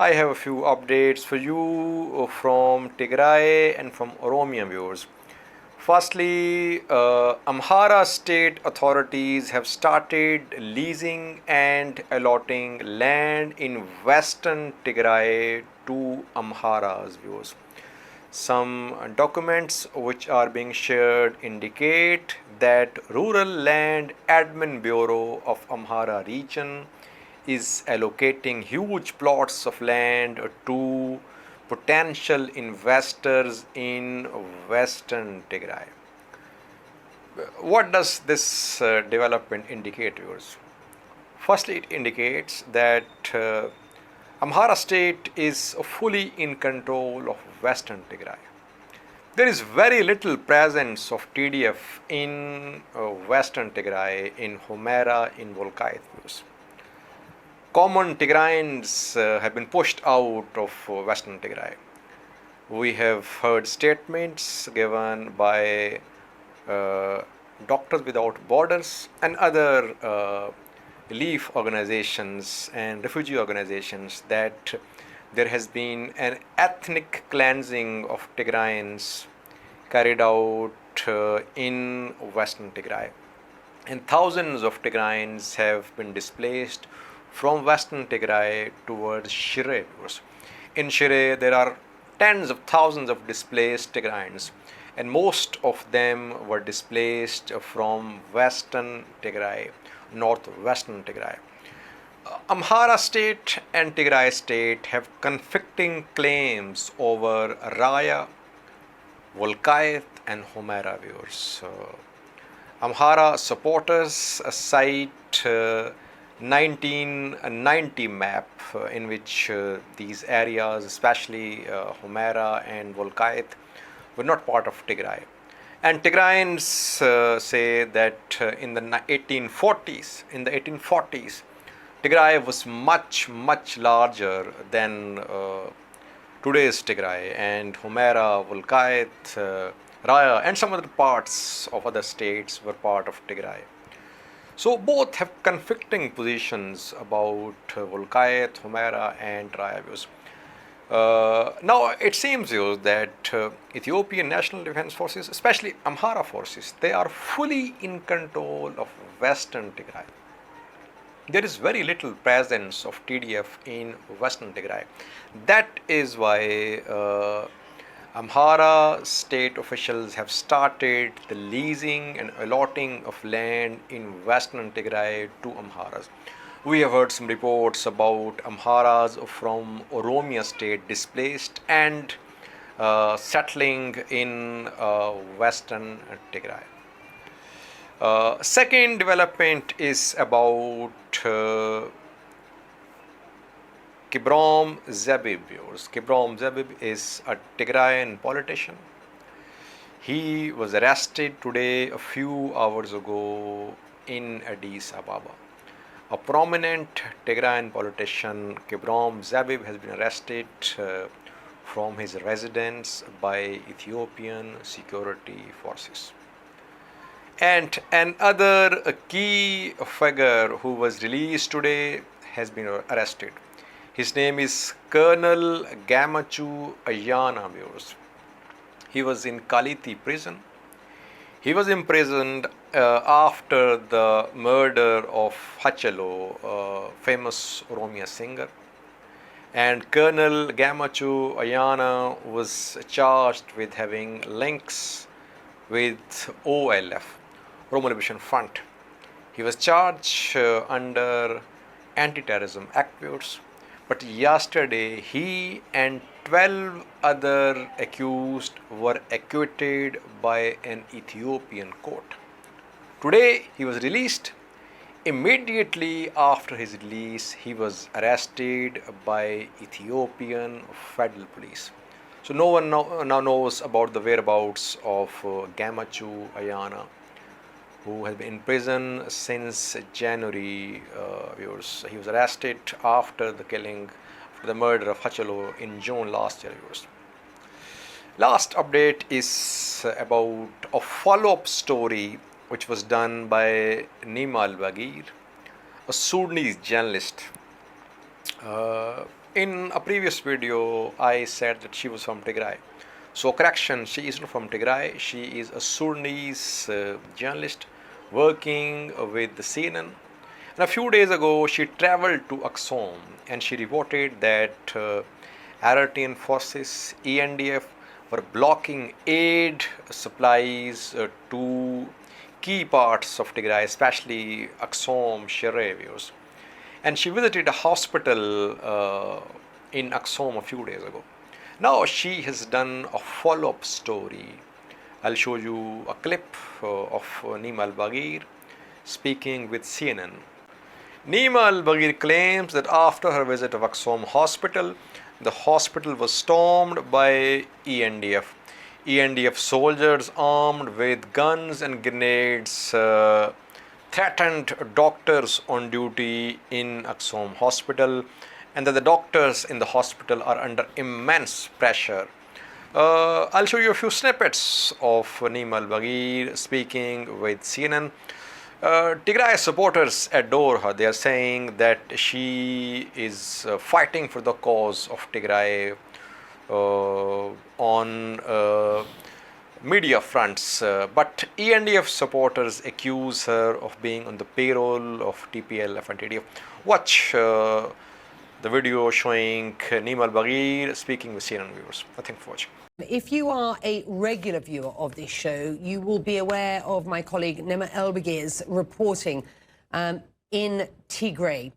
I have a few updates for you from Tigray and from Oromia viewers. Firstly, Amhara state authorities have started leasing and allotting land in western Tigray to Amhara's viewers. Some documents which are being shared indicate that Rural Land Admin Bureau of Amhara region is allocating huge plots of land to potential investors in western Tigray. What does this development indicate, viewers? Firstly, it indicates that Amhara state is fully in control of western Tigray. There is very little presence of TDF in western Tigray, in Himora, in Welkait. Common Tigrayans have been pushed out of western Tigray. We have heard statements given by Doctors Without Borders and other relief organizations and refugee organizations that there has been an ethnic cleansing of Tigrayans carried out in western Tigray. And thousands of Tigrayans have been displaced from western Tigray towards Shire. In Shire, there are tens of thousands of displaced Tigrayans, and most of them were displaced from western Tigray, northwestern Tigray. Amhara state and Tigray state have conflicting claims over Raya, Welkait, and Himora viewers. Amhara supporters cite 1990 map in which these areas, especially Himora and Welkait, were not part of Tigray. And Tigrayans say that in the 1840s, Tigray was much larger than today's Tigray, and Himora, Welkait, Raya, and some other parts of other states were part of Tigray. So both have conflicting positions about Welkait, Himora, and Raya views. Now it seems that Ethiopian National Defense Forces, especially Amhara forces, they are fully in control of western Tigray. There is very little presence of TDF in western Tigray. That is why Amhara state officials have started the leasing and allotting of land in western Tigray to Amharas. We have heard some reports about Amharas from Oromia state displaced and settling in western Tigray. Second development is about Kibrom Zabib. Kibrom Zabib is a Tigrayan politician. He was arrested today a few hours ago in Addis Ababa. A prominent Tigrayan politician, Kibrom Zabib, has been arrested from his residence by Ethiopian security forces. And another key figure who was released today has been arrested. His name is Colonel Gamachu Ayana. He was in Kaliti prison. He was imprisoned after the murder of Hachalo, a famous Oromia singer. And Colonel Gamachu Ayana was charged with having links with OLF, Oromo Liberation Front. He was charged under Anti-Terrorism Act. But yesterday, he and 12 other accused were acquitted by an Ethiopian court. Today, he was released. Immediately after his release, he was arrested by Ethiopian Federal Police. So no one now knows about the whereabouts of Gamachu Ayana, who has been in prison since January. He was arrested after the killing, after the murder of Hachalo in June last year. Last update is about a follow-up story which was done by Nima al-Bagir, a Sudanese journalist. In a previous video, I said that she was from Tigray. So, correction, she isn't from Tigray. She is a Sudanese journalist working with the CNN. And a few days ago, she traveled to Aksum and she reported that Eritrean forces, ENDF, were blocking aid supplies to key parts of Tigray, especially Aksum, Sherevios. And she visited a hospital in Aksum a few days ago. Now she has done a follow-up story. I'll show you a clip of Nima al-Baghir speaking with CNN. Nima al-Baghir claims that after her visit to Aksum hospital, the hospital was stormed by ENDF. ENDF soldiers armed with guns and grenades threatened doctors on duty in Aksum hospital, and that the doctors in the hospital are under immense pressure. I'll show you a few snippets of Nima al-Baghir speaking with CNN. Tigray supporters adore her. They are saying that she is fighting for the cause of Tigray on media fronts, but ENDF supporters accuse her of being on the payroll of TPLF and TDF. Watch the video showing Nima al-Baghir speaking with CNN viewers. Thank you for watching. If you are a regular viewer of this show, you will be aware of my colleague Nima al-Baghir's reporting in Tigray.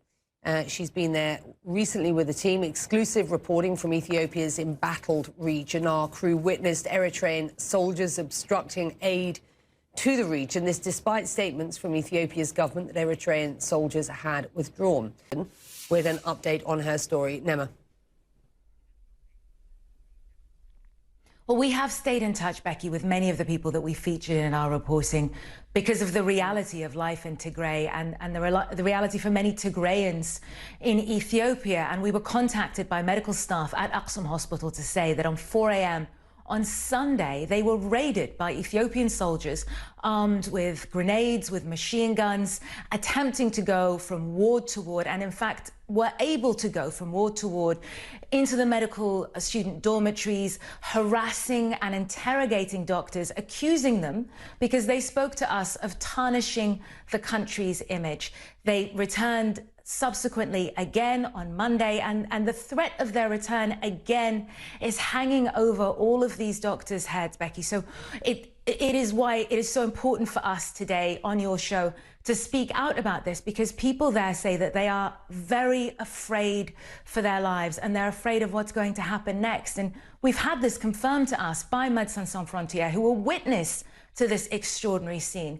She's been there recently with the team. Exclusive reporting from Ethiopia's embattled region. Our crew witnessed Eritrean soldiers obstructing aid to the region. This despite statements from Ethiopia's government that Eritrean soldiers had withdrawn. With an update on her story, Nema. Well, we have stayed in touch, Becky, with many of the people that we featured in our reporting because of the reality of life in Tigray and the reality for many Tigrayans in Ethiopia. And we were contacted by medical staff at Aksum Hospital to say that on 4 a.m. on Sunday, they were raided by Ethiopian soldiers armed with grenades, with machine guns, attempting to go from ward to ward, and in fact were able to go from ward to ward into the medical student dormitories, harassing and interrogating doctors, accusing them, because they spoke to us, of tarnishing the country's image. They returned subsequently again on Monday, and the threat of their return again is hanging over all of these doctors' heads, Becky. So it is why it is so important for us today on your show to speak out about this, because people there say that they are very afraid for their lives and they're afraid of what's going to happen next. And we've had this confirmed to us by Médecins Sans Frontières, who were witness to this extraordinary scene.